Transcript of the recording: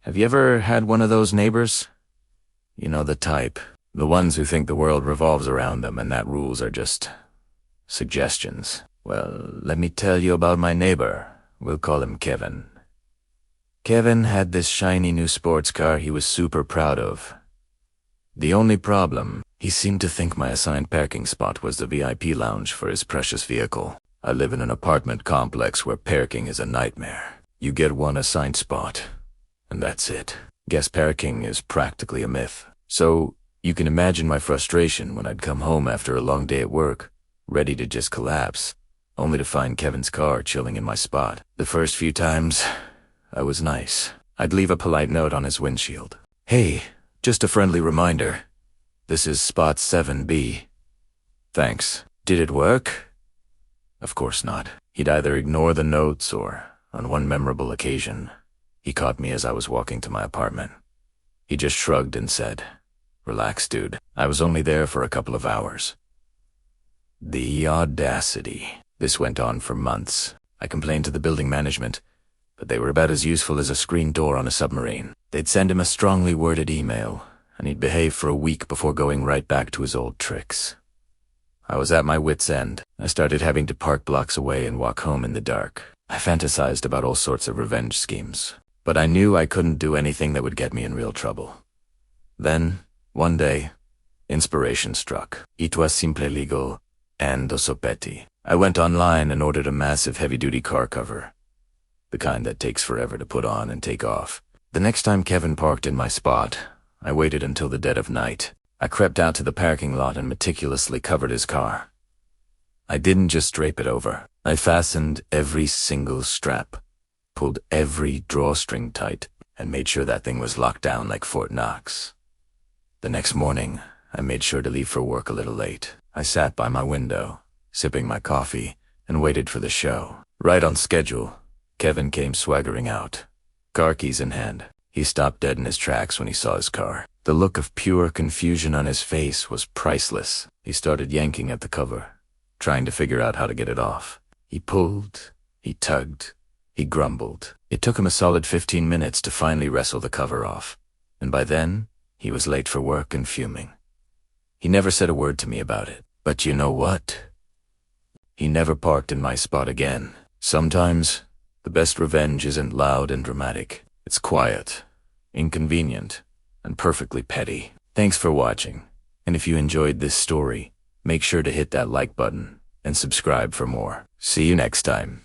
Have you ever had one of those neighbors? You know the type. The ones who think the world revolves around them and that rules are just suggestions. Well, let me tell you about my neighbor. We'll call him Kevin. Kevin had this shiny new sports car he was super proud of. The only problem, he seemed to think my assigned parking spot was the VIP lounge for his precious vehicle. I live in an apartment complex where parking is a nightmare. You get one assigned spot, and that's it. Guest parking is practically a myth. So, you can imagine my frustration when I'd come home after a long day at work, ready to just collapse, only to find Kevin's car chilling in my spot. The first few times, I was nice. I'd leave a polite note on his windshield. Hey, just a friendly reminder. This is spot 7B. Thanks. Did it work? Of course not. He'd either ignore the notes or, on one memorable occasion, he caught me as I was walking to my apartment. He just shrugged and said, "Relax, dude. I was only there for a couple of hours." The audacity. This went on for months. I complained to the building management, but they were about as useful as a screen door on a submarine. They'd send him a strongly worded email, and he'd behave for a week before going right back to his old tricks. I was at my wit's end. I started having to park blocks away and walk home in the dark. I fantasized about all sorts of revenge schemes, but I knew I couldn't do anything that would get me in real trouble. Then, one day, inspiration struck. It was simple legal and soppetti. I went online and ordered a massive heavy-duty car cover, the kind that takes forever to put on and take off. The next time Kevin parked in my spot, I waited until the dead of night. I crept out to the parking lot and meticulously covered his car. I didn't just drape it over. I fastened every single strap, pulled every drawstring tight, and made sure that thing was locked down like Fort Knox. The next morning, I made sure to leave for work a little late. I sat by my window, sipping my coffee, and waited for the show. Right on schedule, Kevin came swaggering out, car keys in hand. He stopped dead in his tracks when he saw his car. The look of pure confusion on his face was priceless. He started yanking at the cover, trying to figure out how to get it off. He pulled, he tugged, he grumbled. It took him a solid 15 minutes to finally wrestle the cover off, and by then, he was late for work and fuming. He never said a word to me about it, but you know what? He never parked in my spot again. Sometimes, the best revenge isn't loud and dramatic. It's quiet, inconvenient, and perfectly petty. Thanks for watching, and if you enjoyed this story, make sure to hit that like button and subscribe for more. See you next time.